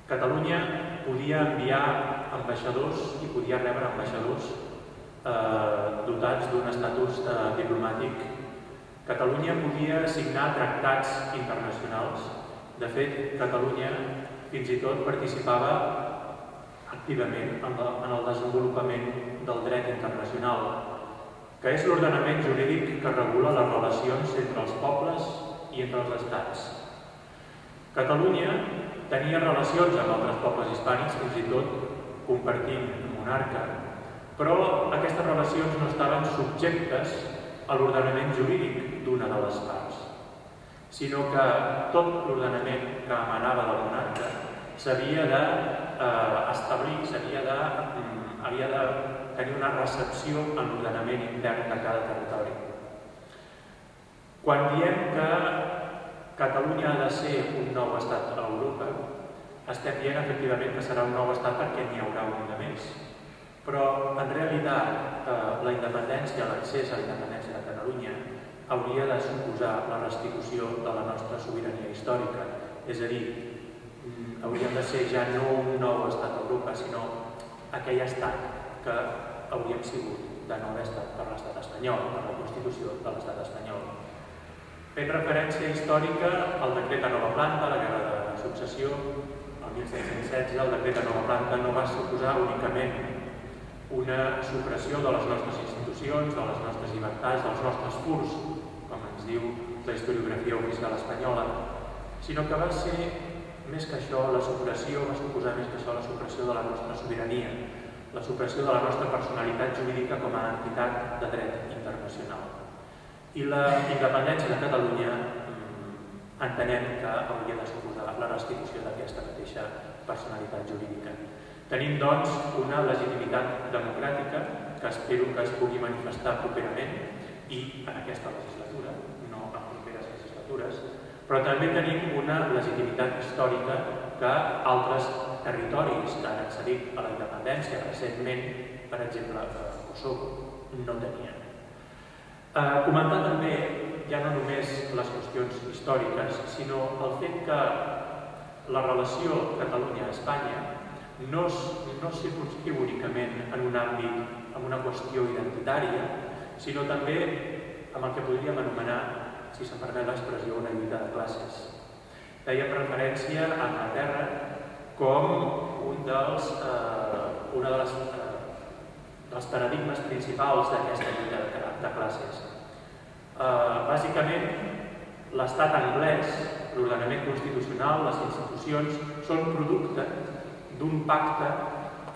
Catalunya podia enviar ambaixadors i podia rebre ambaixadors dotats d'un estatus diplomàtic. Catalunya podia signar tractats internacionals. De fet, Catalunya fins i tot participava activament en el desenvolupament del dret internacional, que és l'ordenament jurídic que regula les relacions entre els pobles i entre els estats. Catalunya tenia relacions amb altres pobles hispànics, fins i tot compartint monarca, però aquestes relacions no estaven subjectes a l'ordenament jurídic d'una de les parts, sinó que tot l'ordenament que emanava del monarca s'havia d'establir, havia de tenir una recepció en l'ordenament intern de cada territori. Quan diem que Catalunya ha de ser un nou estat a Europa, estem dient efectivament que serà un nou estat perquè n'hi haurà un de més. Però, en realitat, la independència, l'accés a la independència de Catalunya hauria de suposar la restitució de la nostra sobirania històrica. És a dir, hauríem de ser ja no un nou estat a Europa, sinó aquell estat que hauríem sigut de no haver estat per l'estat espanyol, per la Constitució de l'estat espanyol. Fent referència històrica al decret de nova planta, la guerra de successió, el 1716, el decret de nova planta no va suposar únicament una supressió de les nostres institucions, de les nostres llibertats, dels nostres furs, com ens diu la historiografia oficial espanyola, sinó que va ser, més que això, la supressió, va suposar més que això la supressió de la nostra sobirania, la supressió de la nostra personalitat jurídica com a entitat de dret internacional. I la independència de Catalunya entenem que hauria de suposar la restitució d'aquesta mateixa personalitat jurídica. Tenim, doncs, una legitimitat democràtica que espero que es pugui manifestar properament i en aquesta legislatura, no en properes legislatures, però també tenim una legitimitat històrica que altres territoris que han accedit a la independència recentment, per exemple, Kosovo, no tenien. Comentar també ja no només les qüestions històriques, sinó el fet que la relació Catalunya-Espanya no es circumscriu únicament en un àmbit, en una qüestió identitària, sinó també amb el que podríem anomenar, si se'm permet l'expressió, una lluita de classes. Fèiem referència a Anglaterra com un dels paradigmes principals d'aquesta lluita de classes. Bàsicament, l'estat anglès, l'ordenament constitucional, les institucions, són producte d'un pacte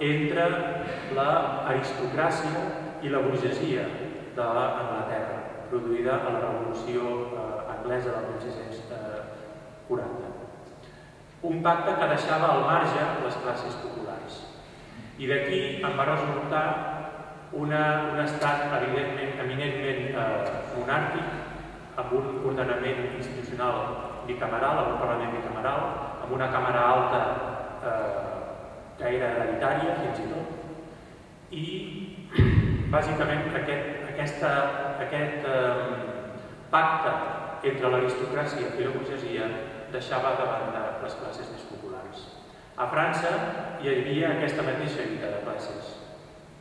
entre l'aristocràcia i la burgesia d'Anglaterra, produïda a la Revolució Anglesa del 1640. Un pacte que deixava al marge les classes populars. I d'aquí en va resultar un estat eminentment monàrquic, amb un ordenament institucional bicameral, amb un Parlament bicameral, amb una Càmera Alta que era hereditària, fins i tot, i bàsicament aquest pacte entre l'aristocràcia i la burgesia deixava de banda les classes més populars. A França hi havia aquesta mateixa lluita de classes,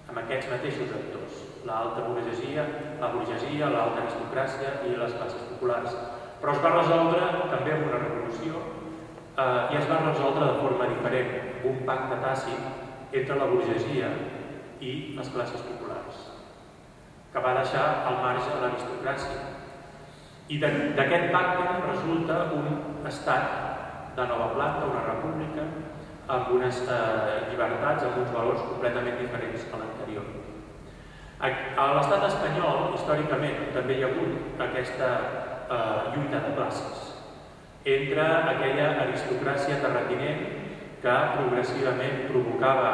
amb aquests mateixos actors, l'alta burgesia, l'alta aristocràcia i les classes populars. Però es va resoldre també amb una revolució i es va resoldre de forma diferent, amb un pacte tàcit entre la burgesia i les classes populars, que va deixar al marge l'aristocràcia. I d'aquest pacte resulta un estat de nova planta, una república, amb unes llibertats, amb uns valors completament diferents a l'anterior. A l'estat espanyol, històricament, també hi ha hagut aquesta lluita de classes entre aquella aristocràcia terratinent que progressivament provocava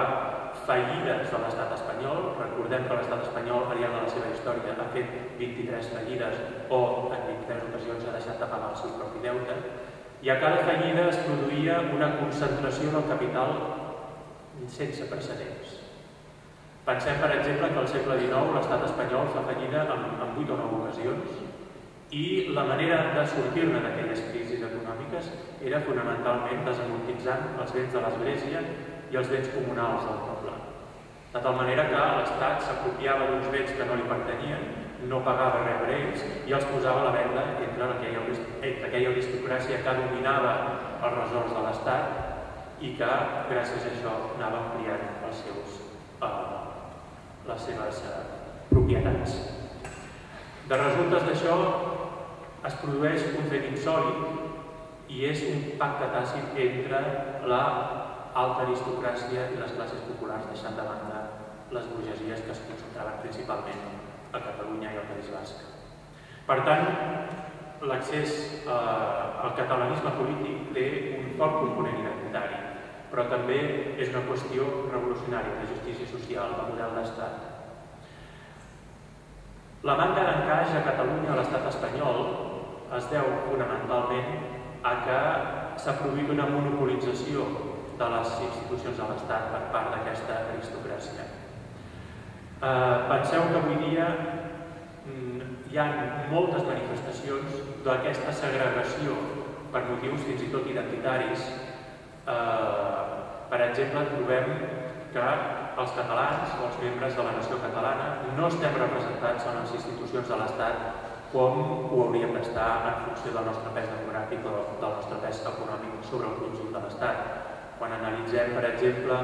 fallides de l'estat espanyol. Recordem que l'estat espanyol, al llarg de la seva història, ha fet 23 fallides o en 23 ocasions ha deixat de pagar el seu propi deute. I a cada fallida es produïa una concentració del capital sense precedents. Pensem, per exemple, que al segle XIX l'estat espanyol fa fallida en 8 o 9 ocasions I la manera de sortir-ne d'aquelles crisis econòmiques era fonamentalment desamortitzant els béns de l'Església i els béns comunals del poble. De tal manera que l'Estat s'apropiava d'uns béns que no li pertanyien, no pagava res per ells i els posava a la venda entre aquella aristocràcia que dominava els ressorts de l'Estat i que, gràcies a això, anava ampliant les seves propietats. De resultes d'això es produeix un fet insòlit i és un pacte tàcit entre l'alta aristocràcia i les classes populars, deixant de banda les burgesies que es concentraven principalment a Catalunya i al País Basc. Per tant, l'accés al catalanisme polític té un fort component identitari, però també és una qüestió revolucionària de justícia social, de model d'estat. La manca d'encaix a Catalunya a l'estat espanyol es deu fonamentalment a que s'ha produït una monopolització de les institucions de l'Estat per part d'aquesta aristocràcia. Penseu que avui dia hi ha moltes manifestacions d'aquesta segregació per motius fins i tot identitaris. Per exemple, trobem que els catalans o els membres de la nació catalana no estem representats en les institucions de l'Estat com ho hauríem d'estar en funció del nostre pes demogràfic o del nostre pes econòmic sobre el conjunt de l'Estat. Quan analitzem, per exemple,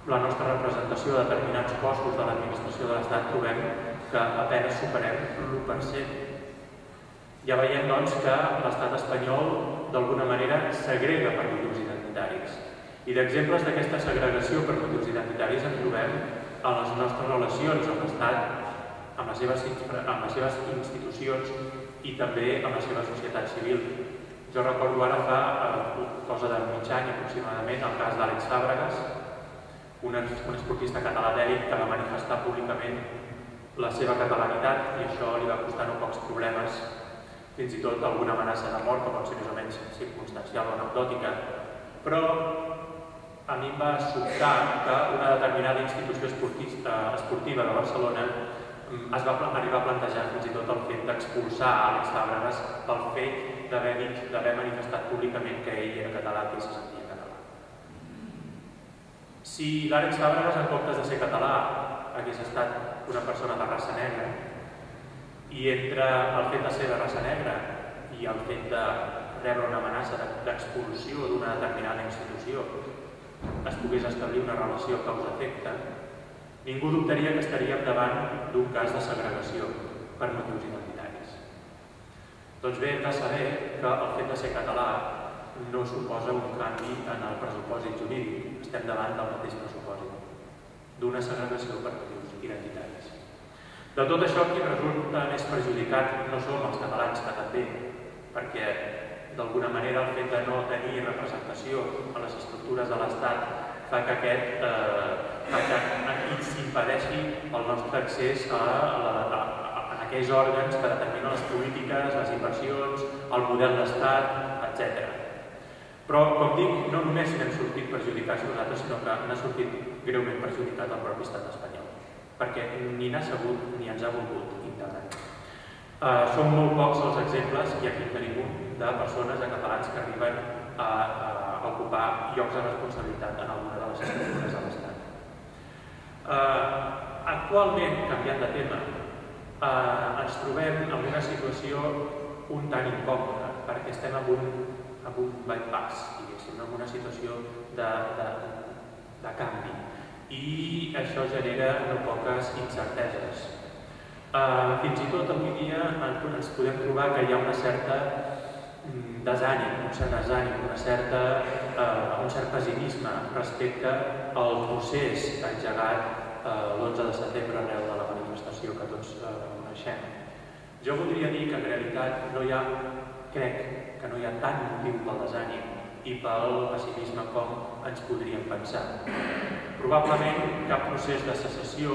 la nostra representació de determinats cossos de l'administració de l'Estat, trobem que apenas superem l'1%. Ja veiem, doncs, que l'estat espanyol d'alguna manera segrega per motius identitaris. I d'exemples d'aquesta segregació per motius identitaris en trobem en les nostres relacions amb l'Estat, amb les seves institucions i també amb la seva societat civil. Jo recordo ara fa cosa de mig any aproximadament el cas d'Àlex Fàbregas, un esportista català d'èlit que va manifestar públicament la seva catalanitat i això li va costar no pocs problemes, fins i tot alguna amenaça de mort que pot ser més o menys circumstancial o anecdòtica. Però a mi em va sobtar que una determinada institució esportiva de Barcelona es va arribar a plantejar fins i tot el fet d'expulsar Àlex Fàbregas pel fet d'haver manifestat públicament que ell era català i se sentia català. Si l'Àlex Fàbregas, en comptes de ser català, hagués estat una persona de raça negra, i entre el fet de ser de raça negra i el fet de rebre una amenaça d'expulsió d'una determinada institució es pogués establir una relació causa-efecte, ningú dubtaria que estaríem davant d'un cas de segregació per motius identitaris. Doncs bé, hem de saber que el fet de ser català no suposa un canvi en el pressupòsit jurídic. Estem davant del mateix pressupòsit, d'una segregació per motius identitaris. De tot això, qui resulta més perjudicat no som els catalans, que també, perquè d'alguna manera el fet de no tenir representació a les estructures de l'Estat fa que aquí s'impedeixi el nostre accés a aquells òrgans que determinen les polítiques, les inversions, el model d'Estat, etc. Però, com dic, no només n'hem sortit perjudicats nosaltres, sinó que n'ha sortit greument perjudicat el propi estat espanyol, perquè ni n'ha sabut ni ens ha volgut integrar. Són molt pocs els exemples, i aquí en tenim un, de persones, de catalans que arriben a ocupar llocs de responsabilitat en alguna de les estructures de l'Estat. Actualment, canviant de tema, ens trobem en una situació un tant incòmoda, perquè estem en un bypass, diguéssim, en una situació de canvi. I això genera no poques incerteses. Fins i tot avui dia ens podem trobar que hi ha una certa desànim, un cert pessimisme respecte al procés engegat l'11 de setembre arreu de la manifestació que tots coneixem. Jo voldria dir que en realitat crec que no hi ha tant motiu pel desànim i pel pessimisme com ens podríem pensar. Probablement cap procés de secessió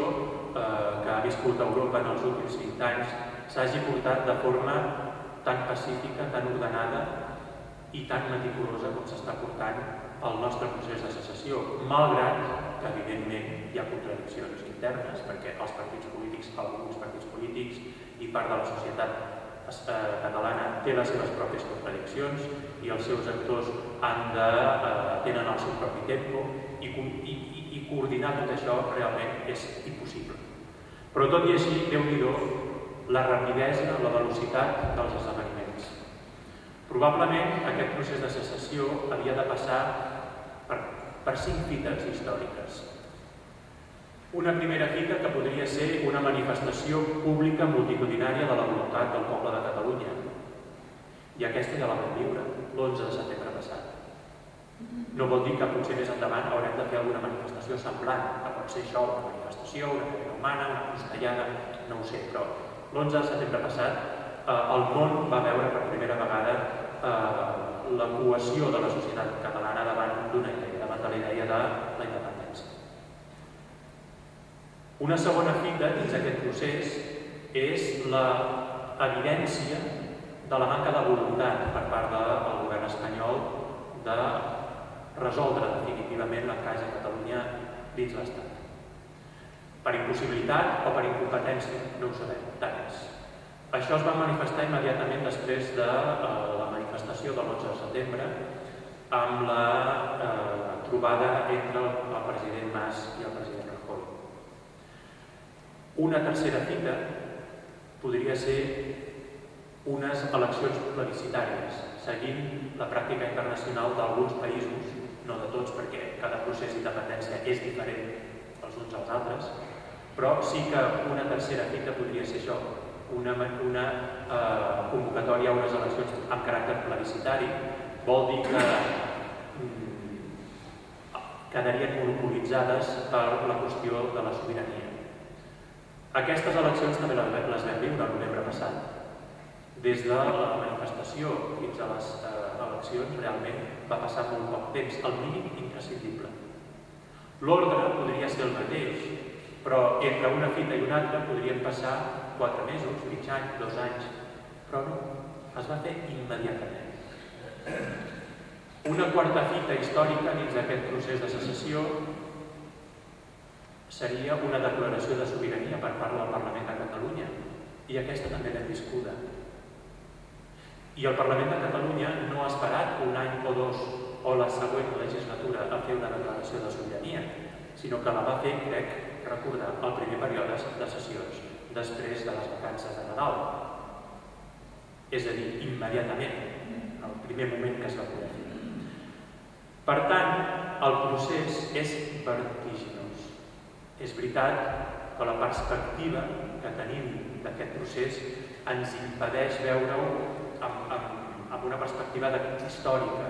que ha viscut Europa en els últims 20 anys s'hagi portat de forma tan pacífica, tan ordenada i tan meticulosa com s'està portant el nostre procés de secessió, malgrat que evidentment hi ha contradiccions internes, perquè els partits polítics, alguns partits polítics i part de la societat catalana té les seves pròpies contradiccions i els seus actors tenen el seu propi tempo i coordinar tot això realment és impossible. Però tot i així, Déu-n'hi-do, la rapidesa, la velocitat dels esdeveniments. Probablement aquest procés de secessió havia de passar per 5 fites històriques. Una primera fita que podria ser una manifestació pública multitudinària de la voluntat del poble de Catalunya. I aquesta ja la vam viure l'11 de setembre passat. No vol dir que potser més endavant haurem de fer alguna manifestació semblant, que pot ser això, una manifestació, una cadena humana, una costellada, no ho sé, però l'11 de setembre passat el món va veure per primera vegada la cohesió de la societat catalana davant d'una idea, davant de la idea de la independència. Una segona fita dins d'aquest procés és l'evidència de la manca de voluntat per part del govern espanyol de resoldre definitivament l'encaix de Catalunya dins l'Estat. Per impossibilitat o per incompetència, no ho sabem, tant és. Això es va manifestar immediatament després de la manifestació de l'11 de setembre amb la trobada entre el president Mas i el president Rajoy. Una tercera fita podria ser unes eleccions plebiscitàries, seguint la pràctica internacional d'alguns països, no de tots perquè cada procés d'independència és diferent els uns als altres, però sí que una tercera fita podria ser això, una convocatòria a unes eleccions amb caràcter plebiscitari, vol dir que quedarien monopolitzades per la qüestió de la sobirania. Aquestes eleccions també les vam viure el novembre passat. Des de la manifestació fins a les eleccions realment va passar molt poc temps, el mínim imprescindible. L'ordre podria ser el mateix, però entre una fita i una altra podrien passar 4 mesos, mig any, 2 anys, però no, es va fer immediatament. Una quarta fita històrica dins d'aquest procés de secessió seria una declaració de sobirania per part del Parlament de Catalunya, i aquesta també l'hem viscuda. I el Parlament de Catalunya no ha esperat un any o 2 o la següent legislatura a fer una declaració de sobirania, sinó que la va fer, crec, recordar, el primer període de sessions, després de les vacances de Nadal. És a dir, immediatament, el primer moment que es va poder fer. Per tant, el procés és vertiginós. És veritat que la perspectiva que tenim d'aquest procés ens impedeix veure-ho amb una perspectiva històrica.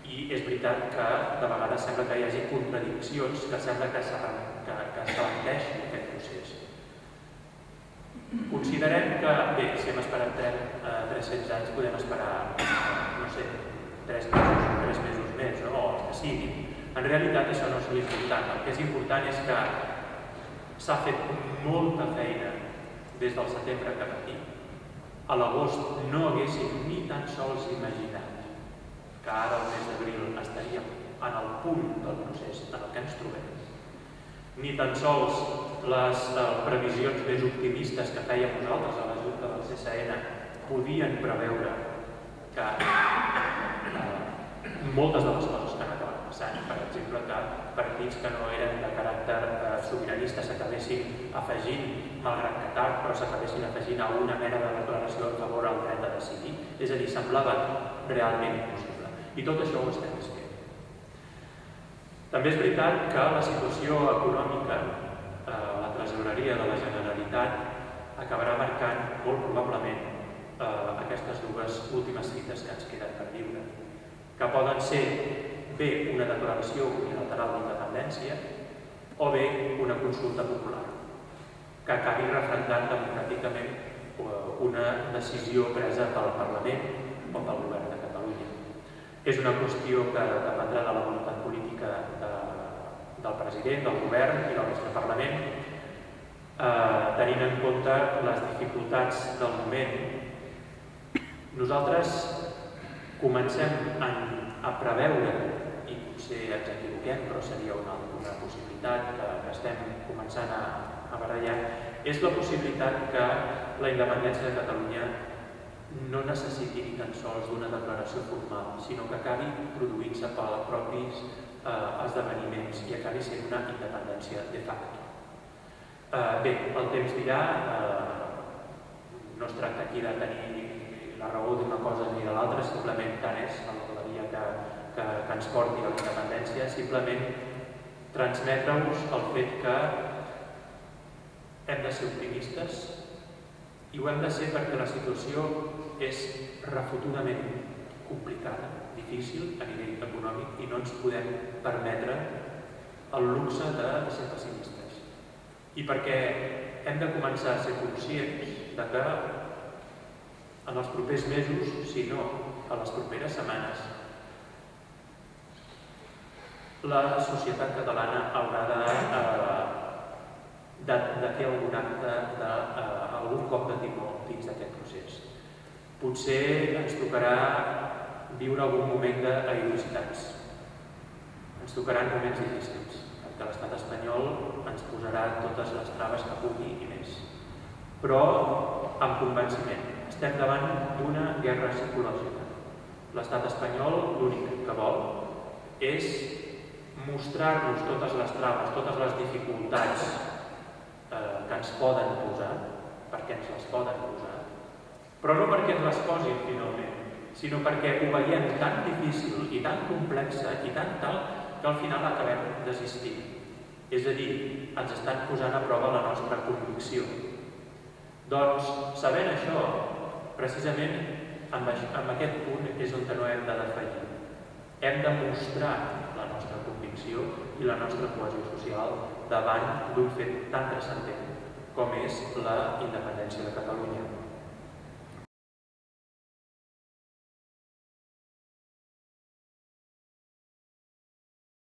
I és veritat que de vegades sembla que hi hagi contradiccions que sembla que es planteixin aquest procés. Considerem que, bé, si hem esperat 300 anys, podem esperar, no sé, 3 mesos més, o els que siguin. En realitat això no és l'important. El que és important és que s'ha fet molta feina des del setembre cap aquí. A l'agost no haguéssim ni tan sols imaginat que ara el mes d'abril estaríem en el punt del procés en el que ens trobem. Ni tan sols les previsions més optimistes que fèiem nosaltres a la Junta del CSN podien preveure que moltes de les coses que han acabat passant, per exemple, que partits que no eren de caràcter sobiranista s'acabessin afegint, malgrat que tard, però s'acabessin afegint a una mena de declaració a favor del dret a decidir. És a dir, semblava realment impossible. I tot això ho estem fent. També és veritat que la situació econòmica, la tresoreria de la Generalitat, acabarà marcant molt probablement aquestes dues últimes fites que ens queden per viure, que poden ser bé una declaració unilateral d'independència o bé una consulta popular que acabi referendant democràticament una decisió presa pel Parlament o pel Govern de Catalunya. És una qüestió que dependrà de la voluntat política del president, del govern i del nostre Parlament, tenint en compte les dificultats del moment. Nosaltres comencem a preveure, i potser ens equivoquem, però seria una possibilitat que estem començant a barallar, és la possibilitat que la independència de Catalunya no necessiti ni tan sols d'una declaració formal, sinó que acabi produint-se pels propis esdeveniments i acabi sent una independència de facto. Bé, el temps dirà, no es tracta aquí de tenir la raó d'una cosa ni de l'altra, simplement tant és la via que ens porti a la independència, simplement transmetre-us el fet que hem de ser optimistes i ho hem de ser perquè la situació és refotudament complicada, difícil a nivell econòmic i no ens podem permetre el luxe de ser pessimistes. I perquè hem de començar a ser conscients de que en els propers mesos, si no a les properes setmanes, la societat catalana haurà de fer algun acte d'algun cop de timó dins d'aquest procés. Potser ens tocarà viure algun moment d'airositats. Ens tocaran moments difícils, perquè l'estat espanyol ens posarà totes les traves que pugui i més. Però amb convenciment. Estem davant d'una guerra psicològica. L'estat espanyol l'únic que vol és mostrar-nos totes les traves, totes les dificultats que ens poden posar, perquè ens les poden posar, però no perquè ens les posin finalment, sinó perquè ho veiem tan difícil i tan complexa i tan tal que al final acabem desistint. És a dir, ens estan posant a prova la nostra convicció. Doncs, sabent això, precisament amb aquest punt és on no hem de defallir. Hem de mostrar la nostra convicció i la nostra cohesió social davant d'un fet tan transcendent com és la independència de Catalunya.